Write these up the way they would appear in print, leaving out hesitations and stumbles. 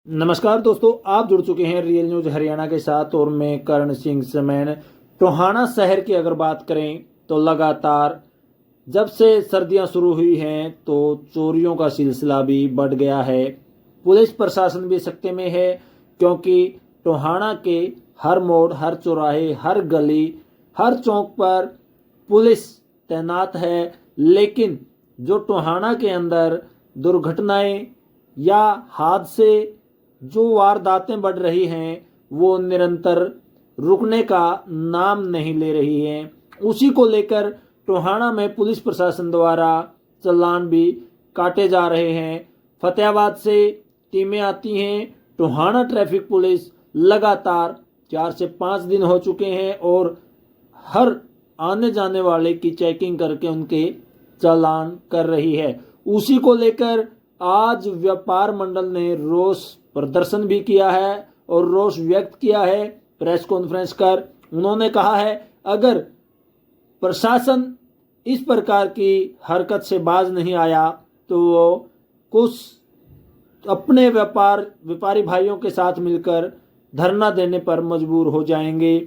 नमस्कार दोस्तों, आप जुड़ चुके हैं रियल न्यूज हरियाणा के साथ और मैं करण सिंह समेन। टोहाना शहर की अगर बात करें तो लगातार जब से सर्दियां शुरू हुई हैं तो चोरियों का सिलसिला भी बढ़ गया है। पुलिस प्रशासन भी सख्ते में है क्योंकि टोहाना के हर मोड़, हर चौराहे, हर गली, हर चौक पर पुलिस तैनात है। लेकिन जो टोहाना के अंदर दुर्घटनाएं या हादसे, जो वारदातें बढ़ रही हैं वो निरंतर रुकने का नाम नहीं ले रही हैं। उसी को लेकर टोहाना में पुलिस प्रशासन द्वारा चालान भी काटे जा रहे हैं। फतेहाबाद से टीमें आती हैं। टोहाना ट्रैफिक पुलिस लगातार 4 से 5 दिन हो चुके हैं और हर आने जाने वाले की चेकिंग करके उनके चालान कर रही है। उसी को लेकर आज व्यापार मंडल ने रोष प्रदर्शन भी किया है और रोष व्यक्त किया है। प्रेस कॉन्फ्रेंस कर उन्होंने कहा है अगर प्रशासन इस प्रकार की हरकत से बाज नहीं आया तो वो कुछ अपने व्यापारी भाइयों के साथ मिलकर धरना देने पर मजबूर हो जाएंगे।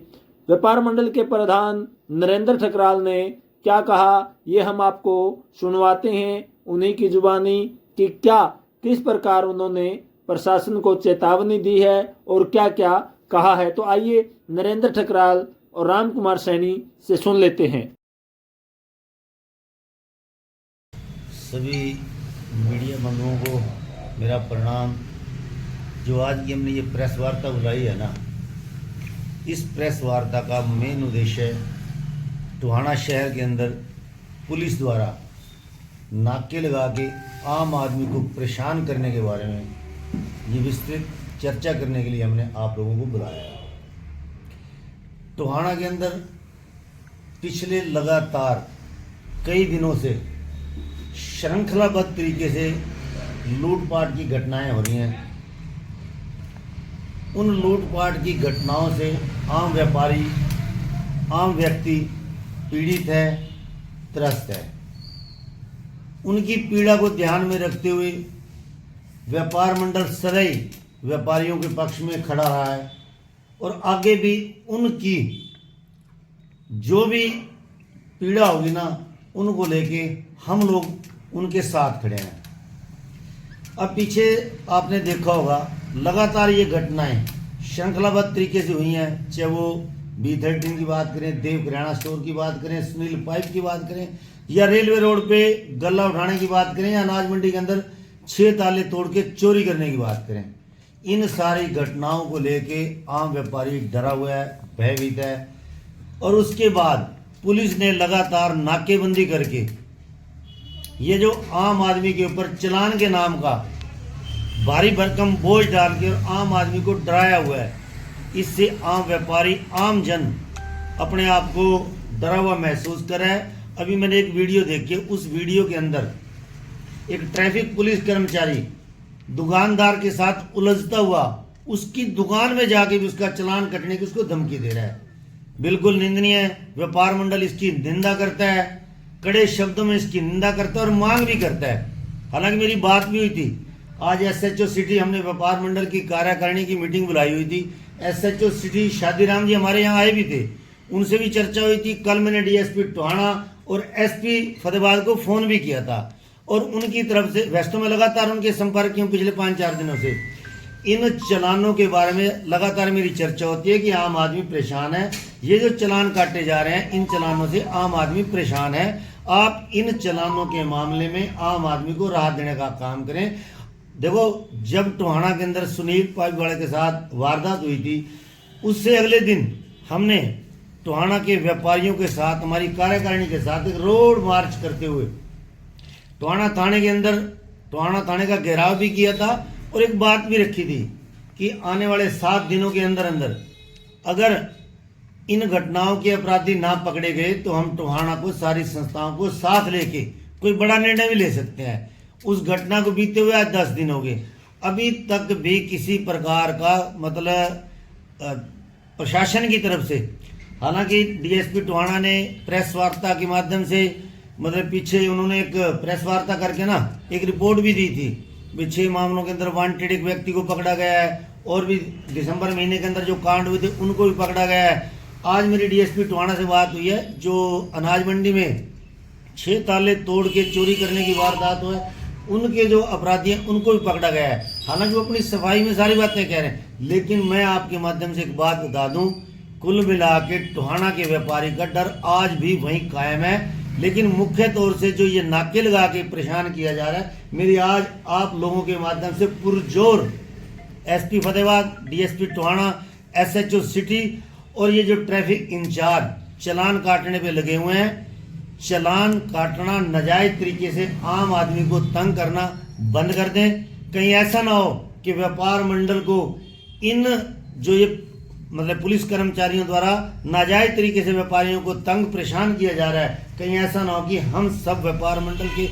व्यापार मंडल के प्रधान नरेंद्र ठकराल ने क्या कहा ये हम आपको सुनवाते हैं उन्हीं की जुबानी कि किस प्रकार उन्होंने प्रशासन को चेतावनी दी है और क्या क्या कहा है। तो आइए नरेंद्र ठकराल और राम कुमार सैनी से सुन लेते हैं। सभी मीडिया बंधुओं को मेरा प्रणाम। जो आज की हमने ये प्रेस वार्ता बुलाई है ना, इस प्रेस वार्ता का मेन उद्देश्य टोहाना शहर के अंदर पुलिस द्वारा नाके लगा के आम आदमी को परेशान करने के बारे में ये विस्तृत चर्चा करने के लिए हमने आप लोगों को बुलाया है। टोहाना के अंदर पिछले लगातार कई दिनों से श्रृंखलाबद्ध तरीके से लूटपाट की घटनाएं हो रही हैं। उन लूटपाट की घटनाओं से आम व्यापारी, आम व्यक्ति पीड़ित है, त्रस्त है। उनकी पीड़ा को ध्यान में रखते हुए व्यापार मंडल सदैव व्यापारियों के पक्ष में खड़ा रहा है और आगे भी उनकी जो भी पीड़ा होगी ना उनको लेके हम लोग उनके साथ खड़े हैं। अब पीछे आपने देखा होगा लगातार ये घटनाएं श्रृंखलाबद्ध तरीके से हुई हैं, चाहे वो B13 की बात करें, देव किराना स्टोर की बात करें, सुनील पाइप की बात करें, या रेलवे रोड पे गल्ला उठाने की बात करें, या अनाज मंडी के अंदर 6 ताले तोड़ के चोरी करने की बात करें। इन सारी घटनाओं को लेके आम व्यापारी डरा हुआ है, भयभीत है। और उसके बाद पुलिस ने लगातार नाकेबंदी करके ये जो आम आदमी के ऊपर चालान के नाम का भारी भरकम बोझ डाल के आम आदमी को डराया हुआ है। इससे आम व्यापारी, आम जन अपने आप को डरा हुआ महसूस कर रहा है। अभी मैंने एक वीडियो देखी, उस वीडियो के अंदर एक ट्रैफिक पुलिस कर्मचारी दुकानदार के साथ उलझता हुआ उसकी दुकान में जाके भी उसका चालान कटने की उसको धमकी दे रहा है। बिल्कुल निंदनीय है। व्यापार मंडल इसकी निंदा करता है, कड़े शब्दों में इसकी निंदा करता है और मांग भी करता है। हालांकि मेरी बात भी हुई थी, आज SHO सिटी हमने व्यापार मंडल की कार्यकारिणी की मीटिंग बुलाई हुई थी। SHO सिटी शादीराम जी हमारे यहाँ आए भी थे, उनसे भी चर्चा हुई थी। कल मैंने DSP टोहाना और SP फतेहाबाद को फोन भी किया था और उनकी तरफ से वैसे में लगातार उनके संपर्क हूँ पिछले 5-4 दिनों से। इन चालानों के बारे में लगातार मेरी चर्चा होती है कि आम आदमी परेशान है। ये जो चालान काटे जा रहे हैं, इन चालानों से आम आदमी परेशान है। आप इन चालानों के मामले में आम आदमी को राहत देने का काम करें। देखो, जब टोहाना के अंदर सुनील पाइप वाले के साथ वारदात हुई थी, उससे अगले दिन हमने टोहाना के व्यापारियों के साथ, हमारी कार्यकारिणी के साथ एक रोड मार्च करते हुए टोहाना थाने के अंदर, टोहाना थाने का घेराव भी किया था और एक बात भी रखी थी कि आने वाले 7 दिनों के अंदर अंदर अगर इन घटनाओं के अपराधी ना पकड़े गए तो हम टोहाना को, सारी संस्थाओं को साथ लेके कोई बड़ा निर्णय भी ले सकते हैं। उस घटना को बीते हुए आज 10 दिन हो गए, अभी तक भी किसी प्रकार का मतलब प्रशासन की तरफ से, हालांकि DSP टोहाना ने प्रेस वार्ता के माध्यम से, मतलब पीछे उन्होंने एक प्रेस वार्ता करके ना एक रिपोर्ट भी दी थी भी 6 मामलों के अंदर वांटेड एक व्यक्ति को पकड़ा गया है, और भी दिसंबर महीने के अंदर जो कांड हुए थे उनको भी पकड़ा गया है। आज मेरी डीएसपी टोहाना से बात हुई है, जो अनाज मंडी में 6 ताले तोड़ के चोरी करने की वारदात हुआ है, उनके जो अपराधी हैं उनको भी पकड़ा गया है। हालांकि वो अपनी सफाई में सारी बातें कह रहे हैं, लेकिन मैं आपके माध्यम से एक बात बता दूं, कुल मिला के टोहाना के व्यापारी का डर आज भी वहीं कायम है। लेकिन मुख्य तौर से जो ये नाके लगा के परेशान किया जा रहा है, मेरी आज आप लोगों के माध्यम से पुरजोर SP Fatehabad, DSP Tohana, SHO city और ये जो ट्रैफिक इंचार्ज चालान काटने पे लगे हुए हैं, चालान काटना नाजायज तरीके से आम आदमी को तंग करना बंद कर दें। कहीं ऐसा ना हो कि व्यापार मंडल को इन जो ये मतलब पुलिस कर्मचारियों द्वारा नाजायज तरीके से व्यापारियों को तंग परेशान किया जा रहा है। कहीं ऐसा ना हो कि हम सब व्यापार मंडल के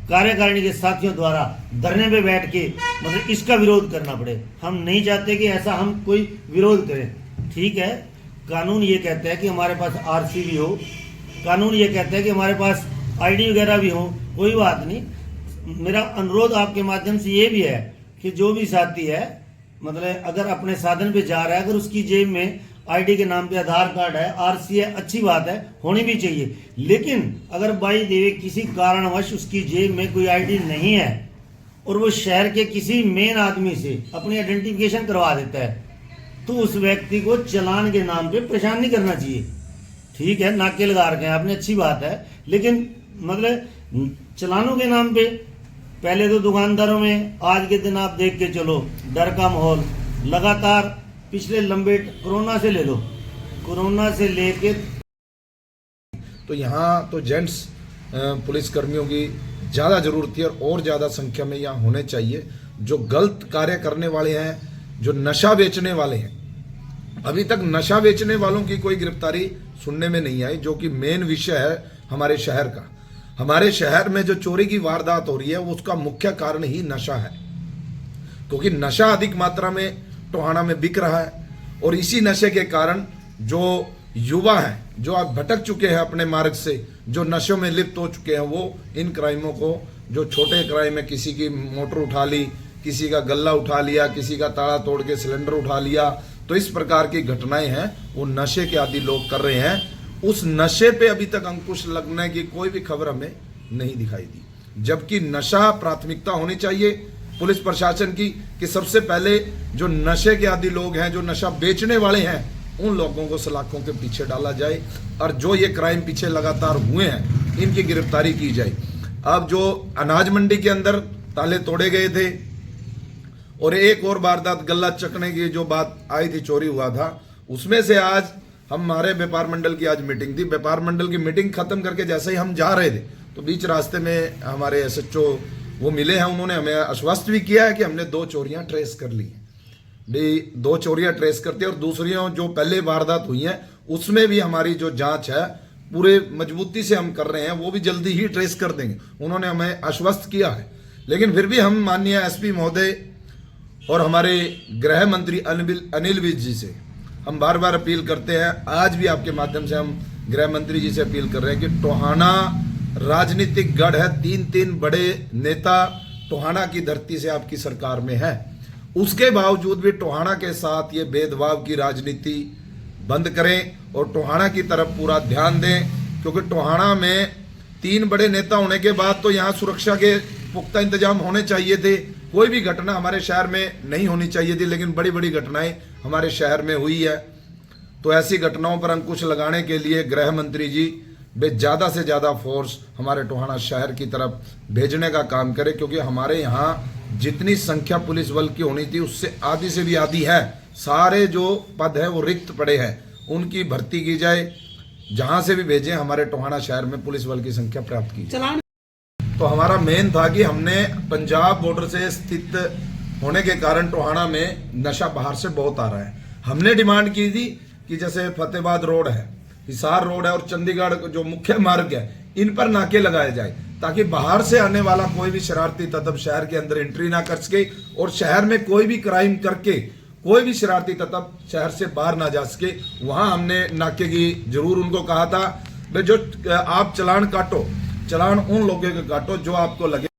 कार्यकारिणी के साथियों द्वारा धरने पे बैठ के मतलब इसका विरोध करना पड़े। हम नहीं चाहते कि ऐसा हम कोई विरोध करें। ठीक है, कानून ये कहता है कि हमारे पास आरसी भी हो, कानून ये कहता है कि हमारे पास आईडी वगैरह भी हो, कोई बात नहीं। मेरा अनुरोध आपके माध्यम से ये भी है कि जो भी साथी है मतलब अगर अपने साधन पे जा रहा है, अगर उसकी जेब में आईडी के नाम पे आधार कार्ड है, आरसी है, अच्छी बात है, होनी भी चाहिए। लेकिन अगर बाई देवे किसी कारणवश उसकी जेब में कोई आईडी नहीं है और वो शहर के किसी मेन आदमी से अपनी आइडेंटिफिकेशन करवा देता है, तो उस व्यक्ति को चालान के नाम पे परेशान नहीं करना चाहिए। ठीक है, नाके लगा रखे हैं आपने, अच्छी बात है, लेकिन मतलब चालानों के नाम पे पहले तो दुकानदारों में आज के दिन आप देख के चलो डर का माहौल लगातार पिछले लंबे कोरोना से ले लो, कोरोना से लेके तो यहाँ तो जेंट्स पुलिस कर्मियों की ज़्यादा ज़रूरत है और ज़्यादा संख्या में यहाँ होने चाहिए। जो गलत कार्य करने वाले हैं, जो नशा बेचने वाले हैं, अभी तक नशा बेचने वालों की कोई गिरफ्तारी सुनने में नहीं आई, जो कि मेन विषय है हमारे शहर का। हमारे शहर में जो चोरी की वारदात हो रही है उसका मुख्य कारण ही नशा है, क्योंकि नशा अधिक मात्रा में टोहाना में बिक रहा है। और इसी नशे के कारण जो युवा हैं, जो आज भटक चुके हैं अपने मार्ग से, जो नशों में लिप्त हो चुके हैं, वो इन क्राइमों को, जो छोटे क्राइम है, किसी की मोटर उठा ली, किसी का गल्ला उठा लिया, किसी का ताला तोड़ के सिलेंडर उठा लिया, तो इस प्रकार की घटनाएं हैं वो नशे के आदि लोग कर रहे हैं। उस नशे पे अभी तक अंकुश लगने की कोई भी खबर हमें नहीं दिखाई दी, जबकि नशा प्राथमिकता होनी चाहिए पुलिस प्रशासन की कि सबसे पहले जो नशे के आदि लोग हैं, जो नशा बेचने वाले हैं, उन लोगों को सलाखों के पीछे डाला जाए और जो ये क्राइम पीछे लगातार हुए हैं इनकी गिरफ्तारी की जाए। अब जो अनाज मंडी के अंदर ताले तोड़े गए थे और एक और वारदात गल्ला चकने की जो बात आई थी, चोरी हुआ था, उसमें से आज हमारे व्यापार मंडल की आज मीटिंग थी। व्यापार मंडल की मीटिंग खत्म करके जैसे ही हम जा रहे थे तो बीच रास्ते में हमारे एसएचओ वो मिले हैं, उन्होंने हमें आश्वस्त भी किया है कि हमने 2 चोरियां ट्रेस कर ली हैं। भाई 2 चोरियां ट्रेस करते हैं और दूसरियों जो पहले वारदात हुई हैं उसमें भी हमारी जो जांच है पूरे मजबूती से हम कर रहे हैं, वो भी जल्दी ही ट्रेस कर देंगे, उन्होंने हमें आश्वस्त किया है। लेकिन फिर भी हम माननीय एसपी महोदय और हमारे गृह मंत्री अनिल विज जी से हम बार बार अपील करते हैं, आज भी आपके माध्यम से हम गृह मंत्री जी से अपील कर रहे हैं कि टोहाना राजनीतिक गढ़ है, 3 बड़े नेता टोहाना की धरती से आपकी सरकार में है, उसके बावजूद भी टोहाना के साथ ये भेदभाव की राजनीति बंद करें और टोहाना की तरफ पूरा ध्यान दें। क्योंकि टोहाना में 3 बड़े नेता होने के बाद तो यहाँ सुरक्षा के पुख्ता इंतजाम होने चाहिए थे। कोई भी घटना हमारे शहर में नहीं होनी चाहिए थी, लेकिन बड़ी बड़ी घटनाएं हमारे शहर में हुई है। तो ऐसी घटनाओं पर अंकुश लगाने के लिए गृह मंत्री जी वे ज़्यादा से ज़्यादा फोर्स हमारे टोहाना शहर की तरफ भेजने का काम करें, क्योंकि हमारे यहाँ जितनी संख्या पुलिस बल की होनी थी उससे आधी से भी आधी है। सारे जो पद है वो रिक्त पड़े हैं, उनकी भर्ती की जाए, जहाँ से भी भेजें हमारे टोहाना शहर में पुलिस बल की संख्या प्राप्त की जाए। तो हमारा मेन था कि हमने पंजाब बॉर्डर से स्थित होने के कारण टोहाना में नशा बाहर से बहुत आ रहा है। हमने डिमांड की थी कि जैसे फतेहाबाद रोड है, हिसार रोड है और चंडीगढ़ जो मुख्य मार्ग है, इन पर नाके लगाए जाए ताकि बाहर से आने वाला कोई भी शरारती तत्व शहर के अंदर एंट्री ना कर सके और शहर में कोई भी क्राइम करके कोई भी शरारती तत्व शहर से बाहर ना जा सके। वहां हमने नाके की जरूर उनको कहा था, जो आप चालान काटो, चालान उन लोगों के काटो जो आपको लगे